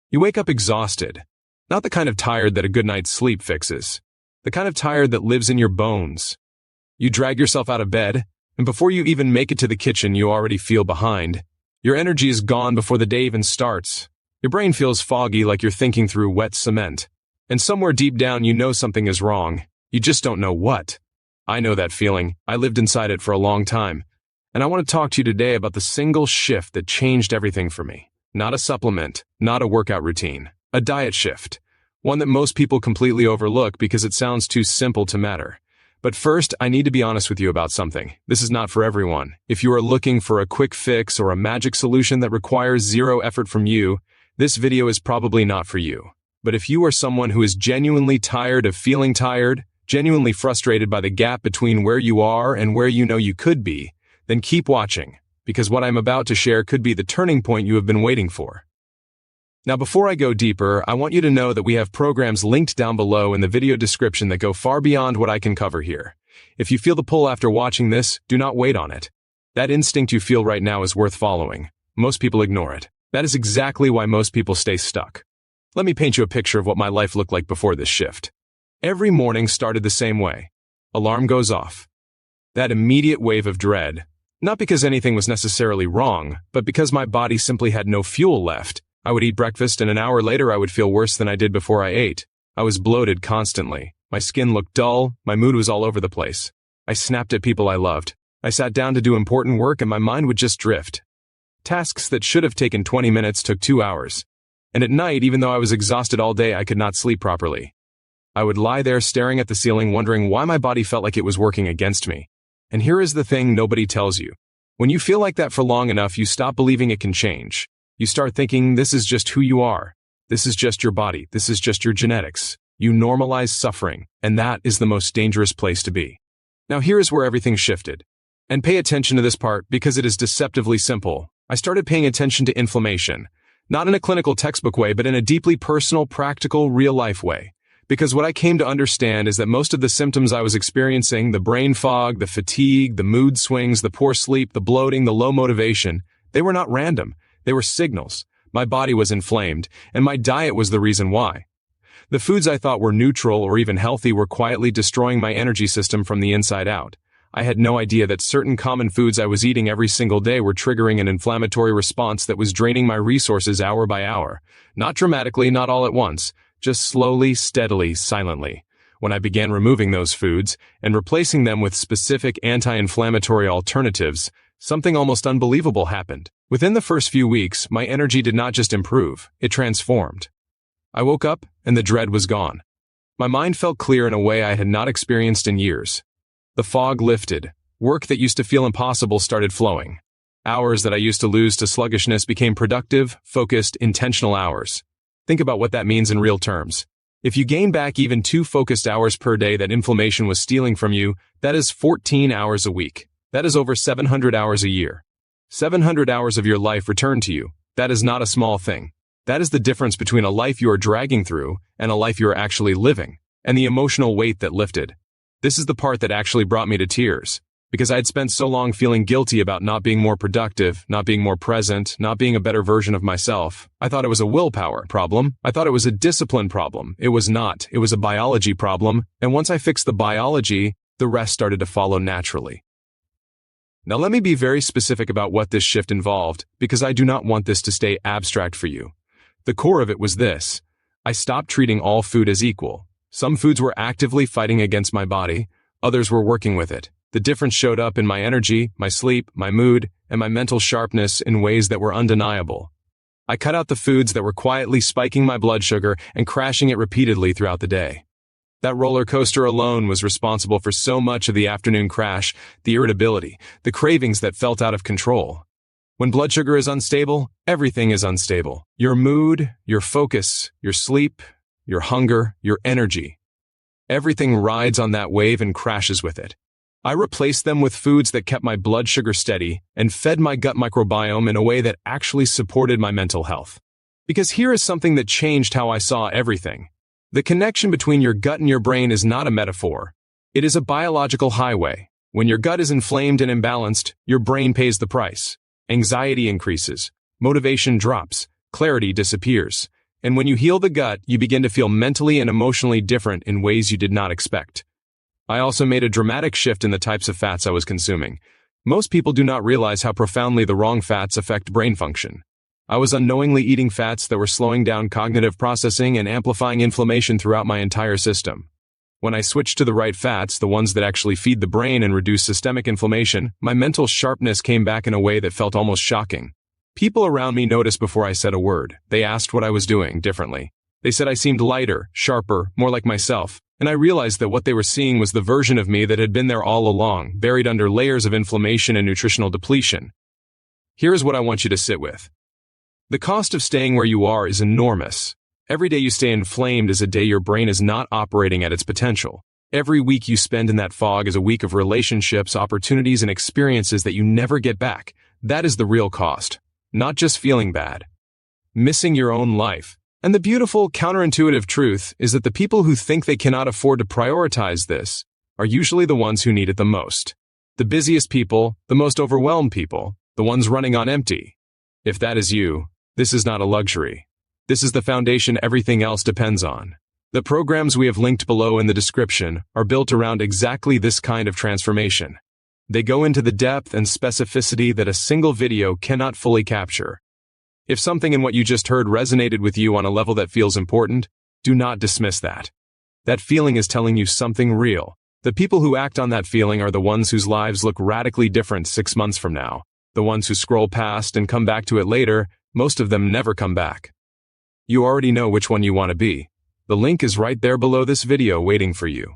You wake up exhausted, not the kind of tired that a good night's sleep fixes, the kind of tired that lives in your bones. You drag yourself out of bed, and before you even make it to the kitchen, you already feel behind. Your energy is gone before the day even starts. Your brain feels foggy, like you're thinking through wet cement. And somewhere deep down you know something is wrong. You just don't know what. I know that feeling. I lived inside it for a long time. And I want to talk to you today about the single shift that changed everything for me. Not a supplement, not a workout routine, a diet shift. One that most people completely overlook because it sounds too simple to matter. But first, I need to be honest with you about something. This is not for everyone. If you are looking for a quick fix or a magic solution that requires zero effort from you, this video is probably not for you. But if you are someone who is genuinely tired of feeling tired, genuinely frustrated by the gap between where you are and where you know you could be, then keep watching, because what I'm about to share could be the turning point you have been waiting for. Now, before I go deeper, I want you to know that we have programs linked down below in the video description that go far beyond what I can cover here. If you feel the pull after watching this, do not wait on it. That instinct you feel right now is worth following. Most people ignore it. That is exactly why most people stay stuck. Let me paint you a picture of what my life looked like before this shift. Every morning started the same way. Alarm goes off. That immediate wave of dread, not because anything was necessarily wrong, but because my body simply had no fuel left. I would eat breakfast, and an hour later I would feel worse than I did before I ate. I was bloated constantly. My skin looked dull. My mood was all over the place. I snapped at people I loved. I sat down to do important work, and my mind would just drift. Tasks that should have taken 20 minutes took 2 hours. And at night, even though I was exhausted all day, I could not sleep properly. I would lie there staring at the ceiling, wondering why my body felt like it was working against me. And here is the thing nobody tells you. When you feel like that for long enough, you stop believing it can change. You start thinking this is just who you are. This is just your body. This is just your genetics. You normalize suffering, and that is the most dangerous place to be. Now here is where everything shifted. And pay attention to this part because it is deceptively simple. I started paying attention to inflammation, not in a clinical textbook way, but in a deeply personal, practical, real-life way. Because what I came to understand is that most of the symptoms I was experiencing, the brain fog, the fatigue, the mood swings, the poor sleep, the bloating, the low motivation, they were not random. They were signals. My body was inflamed, and my diet was the reason why. The foods I thought were neutral or even healthy were quietly destroying my energy system from the inside out. I had no idea that certain common foods I was eating every single day were triggering an inflammatory response that was draining my resources hour by hour. Not dramatically, not all at once, just slowly, steadily, silently. When I began removing those foods and replacing them with specific anti-inflammatory alternatives, something almost unbelievable happened. Within the first few weeks, my energy did not just improve, it transformed. I woke up, and the dread was gone. My mind felt clear in a way I had not experienced in years. The fog lifted. Work that used to feel impossible started flowing. Hours that I used to lose to sluggishness became productive, focused, intentional hours. Think about what that means in real terms. If you gain back even 2 focused hours per day that inflammation was stealing from you, that is 14 hours a week. That is over 700 hours a year. 700 hours of your life returned to you. That is not a small thing. That is the difference between a life you are dragging through and a life you are actually living, and the emotional weight that lifted. This is the part that actually brought me to tears, because I had spent so long feeling guilty about not being more productive, not being more present, not being a better version of myself. I thought it was a willpower problem. I thought it was a discipline problem. It was not. It was a biology problem, and once I fixed the biology, the rest started to follow naturally. Now let me be very specific about what this shift involved, because I do not want this to stay abstract for you. The core of it was this. I stopped treating all food as equal. Some foods were actively fighting against my body, others were working with it. The difference showed up in my energy, my sleep, my mood, and my mental sharpness in ways that were undeniable. I cut out the foods that were quietly spiking my blood sugar and crashing it repeatedly throughout the day. That roller coaster alone was responsible for so much of the afternoon crash, the irritability, the cravings that felt out of control. When blood sugar is unstable, everything is unstable. Your mood, your focus, your sleep, your hunger, your energy. Everything rides on that wave and crashes with it. I replaced them with foods that kept my blood sugar steady and fed my gut microbiome in a way that actually supported my mental health. Because here is something that changed how I saw everything. The connection between your gut and your brain is not a metaphor. It is a biological highway. When your gut is inflamed and imbalanced, your brain pays the price. Anxiety increases, motivation drops, clarity disappears. And when you heal the gut, you begin to feel mentally and emotionally different in ways you did not expect. I also made a dramatic shift in the types of fats I was consuming. Most people do not realize how profoundly the wrong fats affect brain function. I was unknowingly eating fats that were slowing down cognitive processing and amplifying inflammation throughout my entire system. When I switched to the right fats, the ones that actually feed the brain and reduce systemic inflammation, my mental sharpness came back in a way that felt almost shocking. People around me noticed before I said a word. They asked what I was doing differently. They said I seemed lighter, sharper, more like myself, and I realized that what they were seeing was the version of me that had been there all along, buried under layers of inflammation and nutritional depletion. Here is what I want you to sit with. The cost of staying where you are is enormous. Every day you stay inflamed is a day your brain is not operating at its potential. Every week you spend in that fog is a week of relationships, opportunities, and experiences that you never get back. That is the real cost. Not just feeling bad. Missing your own life. And the beautiful, counterintuitive truth is that the people who think they cannot afford to prioritize this are usually the ones who need it the most. The busiest people, the most overwhelmed people, the ones running on empty. If that is you, this is not a luxury. This is the foundation everything else depends on. The programs we have linked below in the description are built around exactly this kind of transformation. They go into the depth and specificity that a single video cannot fully capture. If something in what you just heard resonated with you on a level that feels important, do not dismiss that. That feeling is telling you something real. The people who act on that feeling are the ones whose lives look radically different 6 months from now. The ones who scroll past and come back to it later, most of them never come back. You already know which one you want to be. The link is right there below this video waiting for you.